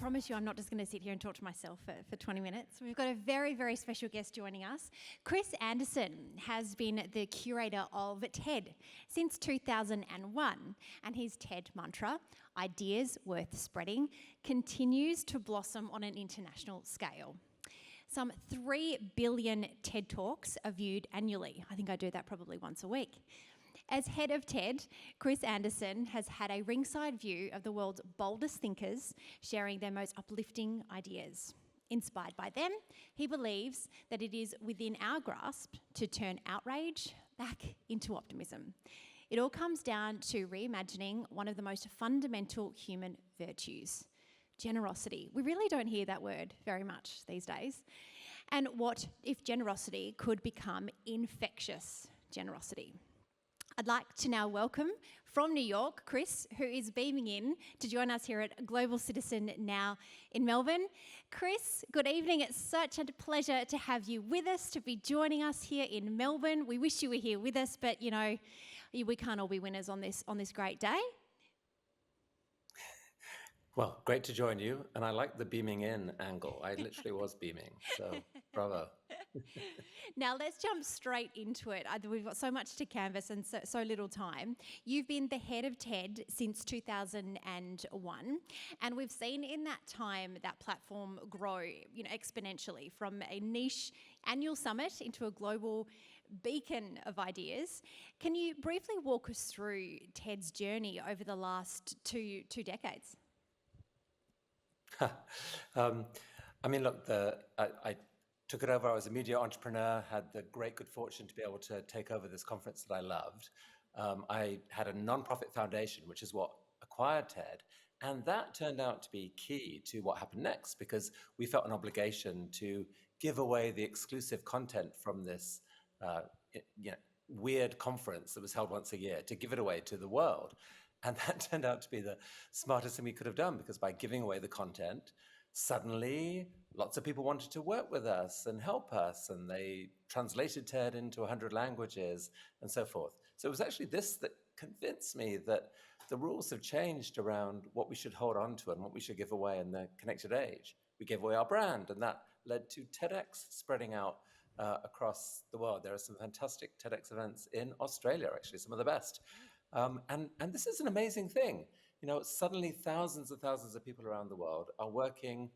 promise you I'm not just going to sit here and talk to myself for 20 minutes. We've got a very, very special guest joining us. Chris Anderson has been the curator of TED since 2001, and his TED mantra, ideas worth spreading, continues to blossom on an international scale. Some 3 billion TED Talks are viewed annually. I think I do that probably once a week. As head of TED, Chris Anderson has had a ringside view of the world's boldest thinkers sharing their most uplifting ideas. Inspired by them, he believes that it is within our grasp to turn outrage back into optimism. It all comes down to reimagining one of the most fundamental human virtues, generosity. We really don't hear that word very much these days. And what if generosity could become infectious generosity? I'd like to now welcome from New York, Chris, who is beaming in to join us here at Global Citizen Now in Melbourne. Chris, good evening. It's such a pleasure to have you with us, to be joining us here in Melbourne. We wish you were here with us, but you know, we can't all be winners on this great day. Well, great to join you, and I like the beaming in angle. I literally was beaming, so bravo. Now let's jump straight into it. We've got so much to canvass and so little time. You've been the head of TED since 2001, and we've seen in that time that platform grow, exponentially from a niche annual summit into a global beacon of ideas. Can you briefly walk us through TED's journey over the last two decades? I mean, look, I took it over. I was a media entrepreneur, had the great good fortune to be able to take over this conference that I loved. I had a nonprofit foundation, which is what acquired TED. And that turned out to be key to what happened next, because we felt an obligation to give away the exclusive content from this weird conference that was held once a year, to give it away to the world. And that turned out to be the smartest thing we could have done, because by giving away the content, suddenly lots of people wanted to work with us and help us, and they translated TED into 100 languages and so forth. So it was actually this that convinced me that the rules have changed around what we should hold on to and what we should give away in the connected age. We gave away our brand, and that led to TEDx spreading out across the world. There are some fantastic TEDx events in Australia, actually, some of the best. And this is an amazing thing. Suddenly thousands and thousands of people around the world are working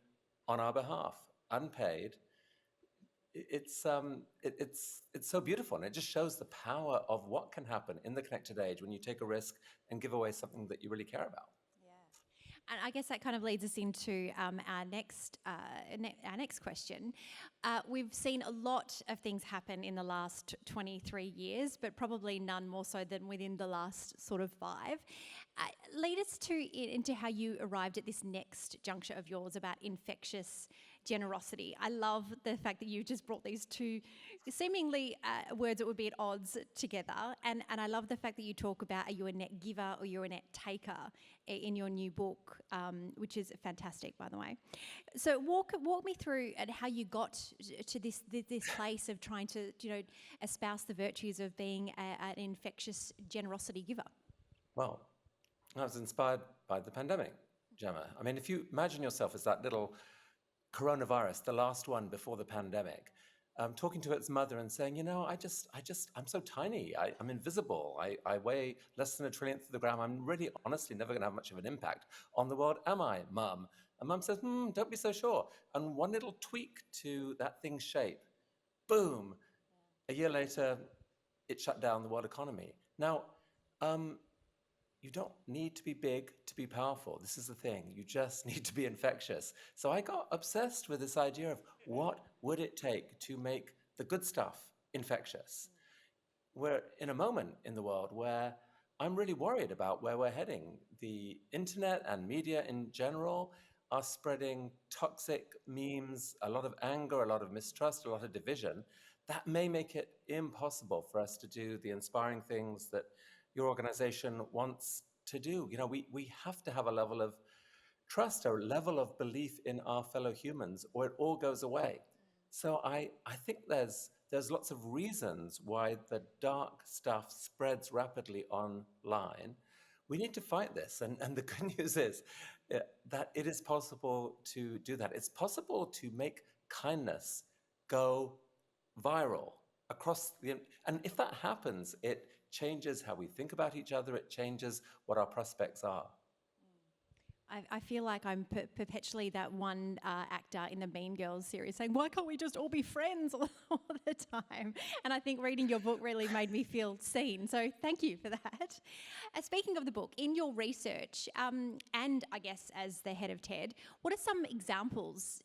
on our behalf, unpaid. It's so beautiful, and it just shows the power of what can happen in the connected age when you take a risk and give away something that you really care about. And I guess that kind of leads us into our next question. We've seen a lot of things happen in the last 23 years, but probably none more so than within the last sort of 5. Lead us into how you arrived at this next juncture of yours about infectious generosity. I love the fact that you just brought these two seemingly words that would be at odds together. And I love the fact that you talk about, are you a net giver or you're a net taker in your new book, which is fantastic, by the way. So walk me through at how you got to this place of trying to, espouse the virtues of being an infectious generosity giver. Well, I was inspired by the pandemic, Gemma. I mean, if you imagine yourself as that little coronavirus, the last one before the pandemic, talking to its mother and saying, I'm so tiny. I'm invisible. I weigh less than a trillionth of the gram. I'm really, honestly, never going to have much of an impact on the world, am I, Mum? And Mum says, don't be so sure. And one little tweak to that thing's shape, boom, a year later, it shut down the world economy. Now, you don't need to be big to be powerful. This is the thing. You just need to be infectious. So I got obsessed with this idea of what would it take to make the good stuff infectious. We're in a moment in the world where I'm really worried about where we're heading. The internet and media in general are spreading toxic memes, a lot of anger, a lot of mistrust, a lot of division. That may make it impossible for us to do the inspiring things that your organization wants to do. We have to have a level of trust, a level of belief in our fellow humans, or it all goes away. So I think there's lots of reasons why the dark stuff spreads rapidly online. We need to fight this. And the good news is, that it is possible to do that. It's possible to make kindness go viral across and if that happens, it changes how we think about each other, it changes what our prospects are. I feel like I'm perpetually that one actor in the Mean Girls series saying, why can't we just all be friends all the time? And I think reading your book really made me feel seen. So thank you for that. Speaking of the book, in your research, and I guess as the head of TED, what are some examples,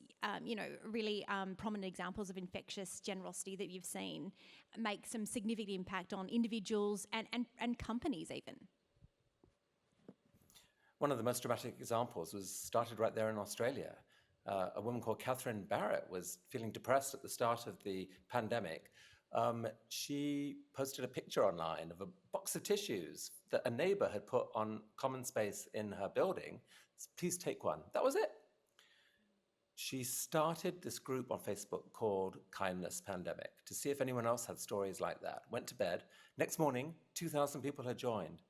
really prominent examples of infectious generosity that you've seen make some significant impact on individuals and companies even? One of the most dramatic examples was started right there in Australia. A woman called Catherine Barrett was feeling depressed at the start of the pandemic. She posted a picture online of a box of tissues that a neighbor had put on common space in her building. Please take one. That was it. She started this group on Facebook called Kindness Pandemic to see if anyone else had stories like that. Went to bed. Next morning, 2,000 people had joined.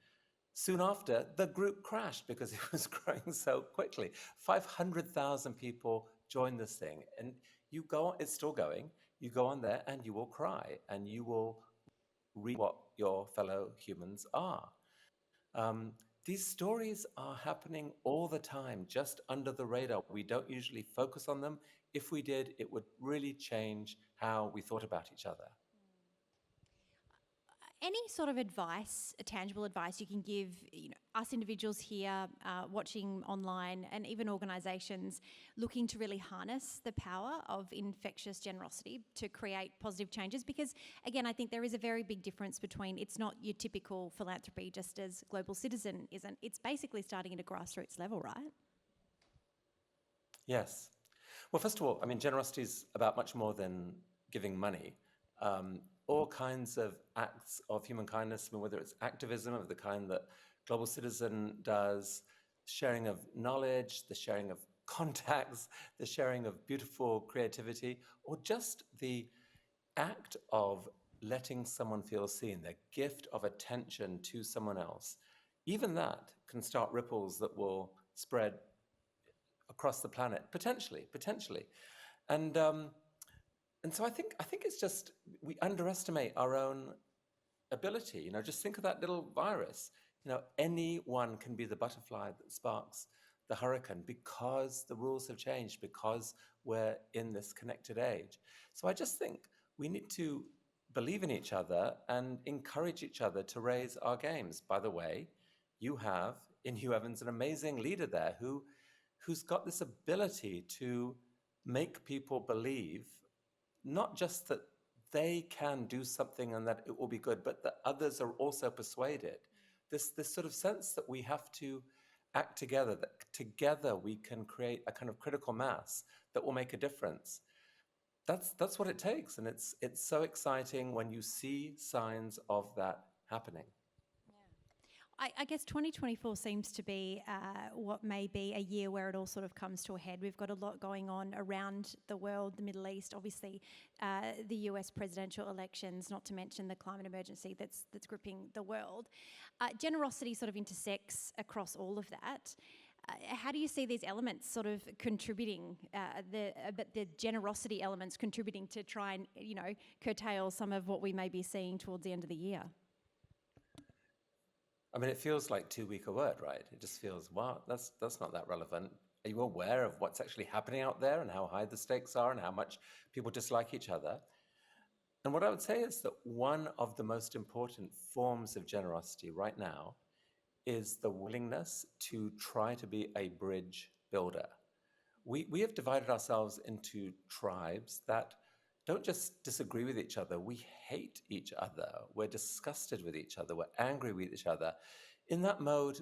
Soon after, the group crashed because it was growing so quickly. 500,000 people joined this thing. And you go on, it's still going. You go on there and you will cry and you will read what your fellow humans are. These stories are happening all the time, just under the radar. We don't usually focus on them. If we did, it would really change how we thought about each other. Any sort of advice, tangible advice you can give us individuals here watching online and even organisations looking to really harness the power of infectious generosity to create positive changes? Because again, I think there is a very big difference between, it's not your typical philanthropy just as Global Citizen isn't. It's basically starting at a grassroots level, right? Yes. Well, first of all, I mean, generosity is about much more than giving money. All kinds of acts of human kindness, I mean, whether it's activism of the kind that Global Citizen does, sharing of knowledge, the sharing of contacts, the sharing of beautiful creativity, or just the act of letting someone feel seen, the gift of attention to someone else. Even that can start ripples that will spread across the planet, potentially. And so I think it's just we underestimate our own ability. Just think of that little virus. Anyone can be the butterfly that sparks the hurricane because the rules have changed, because we're in this connected age. So I just think we need to believe in each other and encourage each other to raise our games. By the way, you have in Hugh Evans an amazing leader there who's got this ability to make people believe not just that they can do something and that it will be good, but that others are also persuaded. This sort of sense that we have to act together, that together we can create a kind of critical mass that will make a difference. That's what it takes, and it's so exciting when you see signs of that happening. I guess 2024 seems to be what may be a year where it all sort of comes to a head. We've got a lot going on around the world, the Middle East, obviously the US presidential elections, not to mention the climate emergency that's gripping the world. Generosity sort of intersects across all of that. How do you see these elements sort of contributing, the generosity elements contributing to try and, curtail some of what we may be seeing towards the end of the year? I mean, it feels like too weak a word, right? It just feels, wow, that's not that relevant. Are you aware of what's actually happening out there and how high the stakes are and how much people dislike each other? And what I would say is that one of the most important forms of generosity right now is the willingness to try to be a bridge builder. We have divided ourselves into tribes that don't just disagree with each other, we hate each other, we're disgusted with each other, we're angry with each other. In that mode,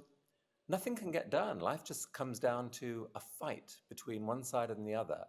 nothing can get done. Life just comes down to a fight between one side and the other.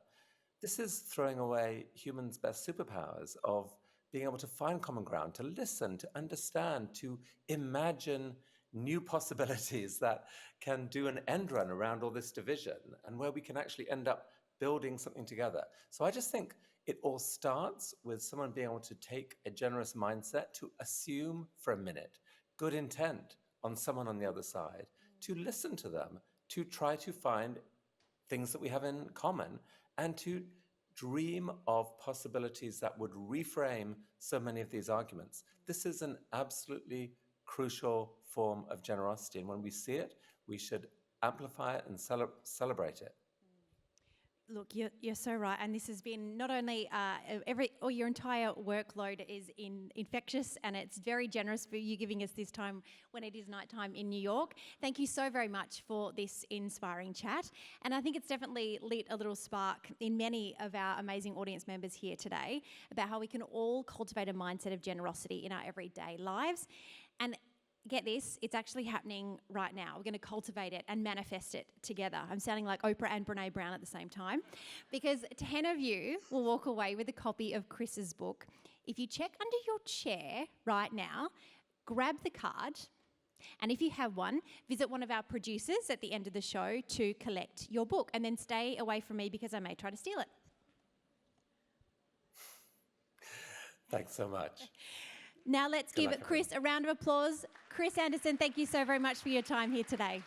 This is throwing away humans' best superpowers of being able to find common ground, to listen, to understand, to imagine new possibilities that can do an end run around all this division and where we can actually end up building something together. So I just think it all starts with someone being able to take a generous mindset, to assume for a minute good intent on someone on the other side, to listen to them, to try to find things that we have in common and to dream of possibilities that would reframe so many of these arguments. This is an absolutely crucial form of generosity, and when we see it, we should amplify it and celebrate it. Look, you're so right, and this has been not only your entire workload is in Infectious, and it's very generous for you giving us this time when it is nighttime in New York. Thank you so very much for this inspiring chat, and I think it's definitely lit a little spark in many of our amazing audience members here today about how we can all cultivate a mindset of generosity in our everyday lives. And get this, it's actually happening right now. We're going to cultivate it and manifest it together. I'm sounding like Oprah and Brene Brown at the same time, because 10 of you will walk away with a copy of Chris's book. If you check under your chair right now, grab the card, and if you have one, visit one of our producers at the end of the show to collect your book, and then stay away from me because I may try to steal it. Thanks so much. Now let's give Chris a round of applause. Chris Anderson, thank you so very much for your time here today.